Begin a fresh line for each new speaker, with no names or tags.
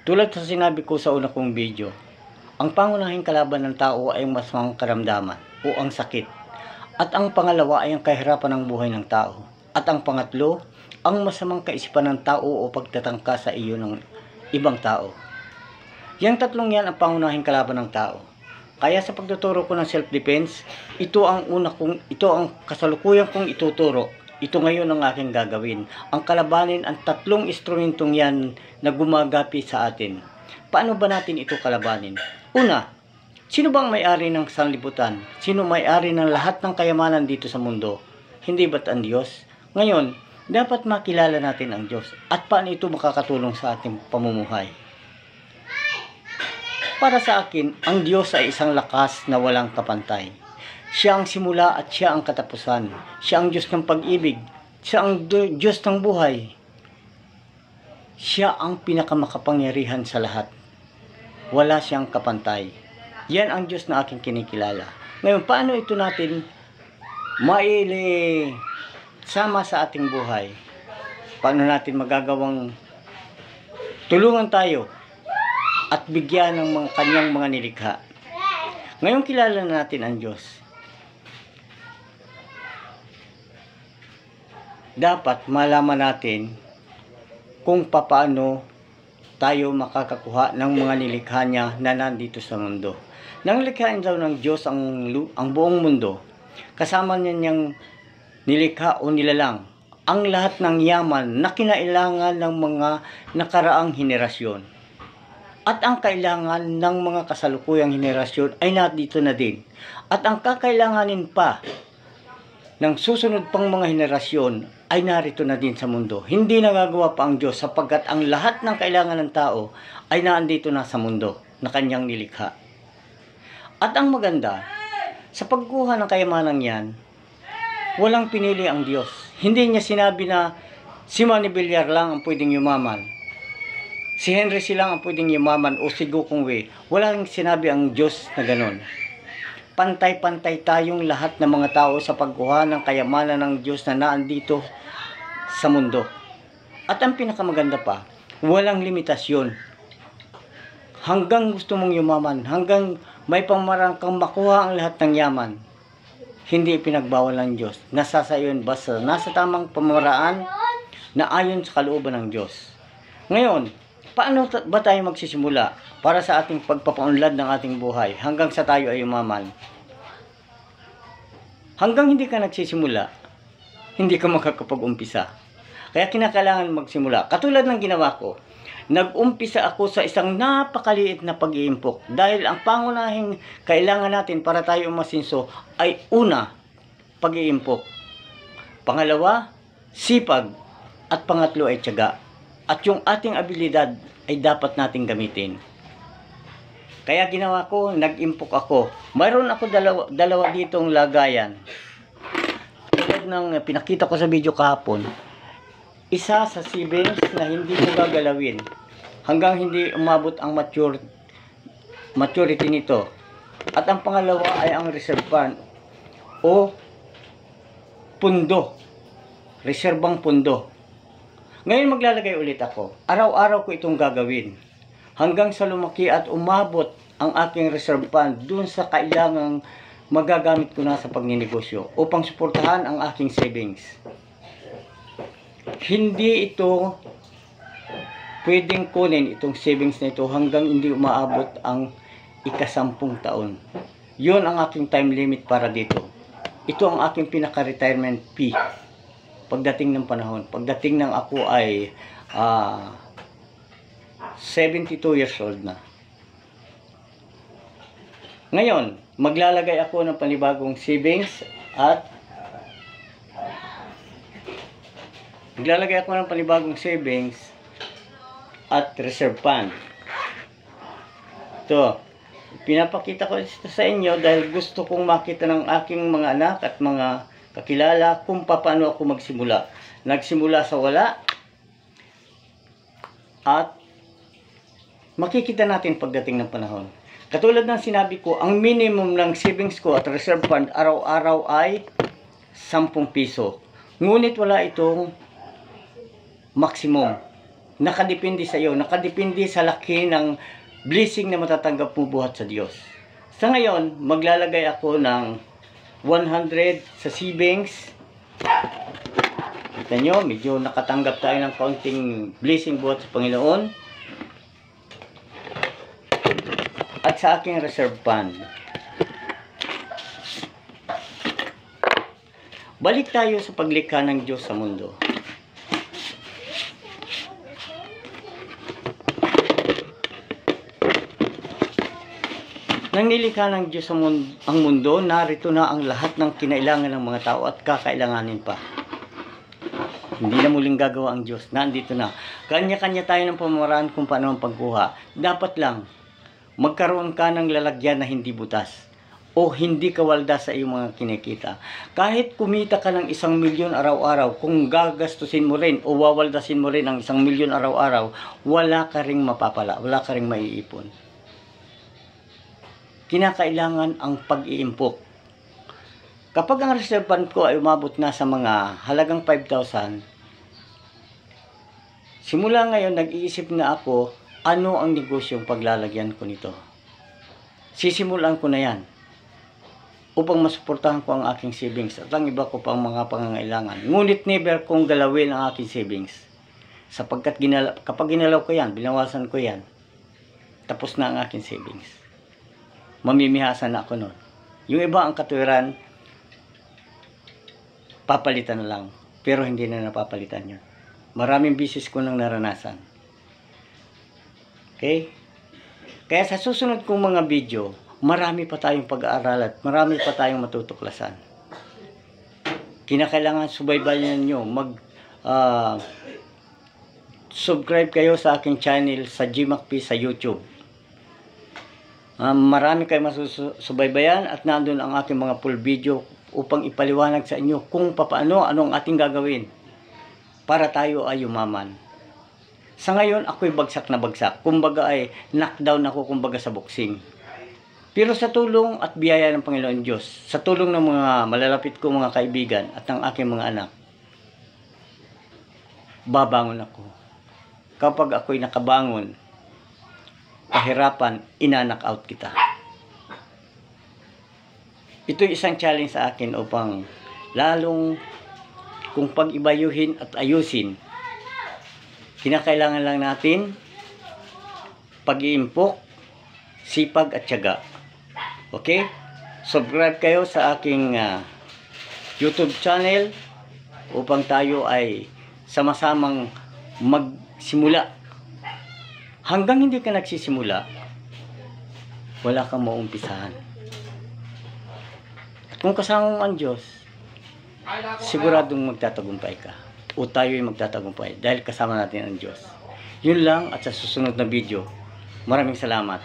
Tulad sa sinabi ko sa una kong video, ang pangunahing kalaban ng tao ay ang masamang karamdaman o ang sakit. At ang pangalawa ay ang kahirapan ng buhay ng tao. At ang pangatlo, ang masamang kaisipan ng tao o pagtatangka sa iyo ng ibang tao. Yang tatlong yan ang pangunahing kalaban ng tao. Kaya sa pagtuturo ko ng self-defense, ito ang kasalukuyang kong ituturo. Ito ngayon ang aking gagawin. Ang kalabanin ang tatlong instrumentong yan na gumagapi sa atin. Paano ba natin ito kalabanin? Una, sino bang may-ari ng sanlibutan? Sino may-ari ng lahat ng kayamanan dito sa mundo? Hindi ba't ang Diyos? Ngayon, dapat makilala natin ang Diyos. At paano ito makakatulong sa ating pamumuhay? Para sa akin, ang Diyos ay isang lakas na walang kapantay. Siya ang simula at siya ang katapusan. Siya ang Diyos ng pag-ibig. Siya ang Diyos ng buhay. Siya ang pinakamakapangyarihan sa lahat. Wala siyang kapantay. Yan ang Diyos na aking kinikilala. Ngayon, paano ito natin sama sa ating buhay? Paano natin magagawang tulungan tayo at bigyan ng kanyang mga nilikha? Ngayon, kilala natin ang Diyos. Dapat malaman natin kung paano tayo makakakuha ng mga nilikha niya na nandito sa mundo. Nang likhain daw ng Diyos ang buong mundo, kasama niya niyang nilikha o nilalang ang lahat ng yaman na kinailangan ng mga nakaraang henerasyon. At ang kailangan ng mga kasalukuyang henerasyon ay nandito na din. At ang kakailanganin pa ng susunod pang mga henerasyon ay narito na din sa mundo. Hindi nagagawa pa ang Diyos sapagkat ang lahat ng kailangan ng tao ay naandito na sa mundo na kanyang nilikha. At ang maganda, sa pagkuha ng kayamanang yan, walang pinili ang Diyos. Hindi niya sinabi na si Manny Villar lang ang pwedeng yumaman. Si Henry silang ang pwedeng yumaman o si Gokong Wei. Walang sinabi ang Diyos na ganon. Pantay-pantay tayong lahat ng mga tao sa pagkuha ng kayamanan ng Diyos na naandito sa mundo. At ang pinakamaganda pa, walang limitasyon. Hanggang gusto mong yumaman, hanggang may pamarang kang makuha ang lahat ng yaman, hindi pinagbawal ng Diyos. Nasa sa iyo basta nasa tamang pamaraan na ayon sa kalooban ng Diyos. Ngayon, paano ba tayo magsisimula para sa ating pagpapaunlad ng ating buhay hanggang sa tayo ay umaman? Hanggang hindi ka nagsisimula, hindi ka makakapag-umpisa. Kaya kinakailangan magsimula. Katulad ng ginawa ko, nag-umpisa ako sa isang napakaliit na pag-iimpok. Dahil ang pangunahing kailangan natin para tayo umasinso ay una, pag-iimpok. Pangalawa, sipag. At pangatlo ay tiyaga. At yung ating abilidad ay dapat nating gamitin. Kaya ginawa ko, nag-impok ako. Mayroon ako dalawa ditong lagayan. Tulad ng pinakita ko sa video kahapon. Isa sa savings na hindi ko gagalawin hanggang hindi umabot ang maturity nito. At ang pangalawa ay ang reserve fund o pundo. Reserbang pundo. Ngayon maglalagay ulit ako. Araw-araw ko itong gagawin. Hanggang sa lumaki at umabot ang aking reserve fund dun sa kailangang magagamit ko na sa pagninegosyo upang suportahan ang aking savings. Hindi ito pwedeng kunin itong savings na ito hanggang hindi umaabot ang ika-10 taon. Yun ang aking time limit para dito. Ito ang aking pinaka-retirement fee pagdating ng panahon. Pagdating ng ako ay 72 years old na. Ngayon, maglalagay ako ng panibagong savings at reserve fund. Ito, pinapakita ko ito sa inyo dahil gusto kong makita ng aking mga anak at mga kakilala kung paano ako magsimula. Nagsimula sa wala at makikita natin pagdating ng panahon. Katulad ng sinabi ko, ang minimum ng savings ko at reserve fund araw-araw ay 10 piso. Ngunit wala itong maximum Nakadepende sa iyo, nakadepende sa laki ng blessing na matatanggap mo buhat sa Diyos. Sa ngayon, maglalagay ako ng 100 sa savings. Kita nyo, medyo nakatanggap tayo ng kaunting blessing buhat sa Panginoon. At sa aking reserve fund. Balik tayo sa paglikha ng Diyos sa mundo. Nang nilikha ng Diyos ang mundo, narito na ang lahat ng kinailangan ng mga tao at kakailanganin pa. Hindi na muling gagawa ang Diyos. Nandito na. Kanya-kanya tayo ng pamamaraan kung paano ang pagkuha. Dapat lang, magkaroon ka ng lalagyan na hindi butas o hindi kawalda sa iyong mga kinikita. Kahit kumita ka ng 1 milyon araw-araw, kung gagastusin mo rin o wawaldasin mo rin ang 1 milyon araw-araw, wala ka ring mapapala, wala ka ring maiipon. Kinakailangan ang pag-iimpok. Kapag ang reserve fund ko ay umabot na sa mga halagang 5,000, simula ngayon nag-iisip na ako, ano ang negosyong paglalagyan ko nito? Sisimulan ko na yan upang masuportahan ko ang aking savings at ang iba ko pang mga pangangailangan. Ngunit never kong galawin ang aking savings. Sapagkat kapag ginalaw ko yan, binawasan ko yan, tapos na ang aking savings. Mamimihasan na ako nun. Yung iba ang katwiran, papalitan na lang. Pero hindi na napapalitan yun. Maraming bisis ko nang naranasan. Okay? Kaya sa susunod kong mga video, marami pa tayong pag-aaral at marami pa tayong matutuklasan. Kinakailangan subaybayan nyo. Subscribe kayo sa aking channel sa GMacP sa YouTube. Marami kayong masusubaybayan at nandun ang aking mga full video upang ipaliwanag sa inyo kung paano, anong ating gagawin para tayo ay yumaman. Sa ngayon, ako'y bagsak na bagsak. Kumbaga ay knockdown ako kumbaga sa boxing. Pero sa tulong at biyaya ng Panginoon Diyos, sa tulong ng mga malalapit ko mga kaibigan at ng aking mga anak, babangon ako. Kapag ako'y nakabangon, kahirapan, inanak out kita. Ito isang challenge sa akin upang lalong kung pag-ibayuhin at ayusin, kinakailangan lang natin pag-iimpok, sipag at tiyaga. Okay? Subscribe kayo sa aking YouTube channel upang tayo ay sama-samang magsimula. Hanggang hindi ka nagsisimula, wala kang maumpisahan. At kung kasama mo ang Diyos, siguradong magtatagumpay ka. O tayo ay magtatagumpay dahil kasama natin ang Diyos. Yun lang at sa susunod na video. Maraming salamat.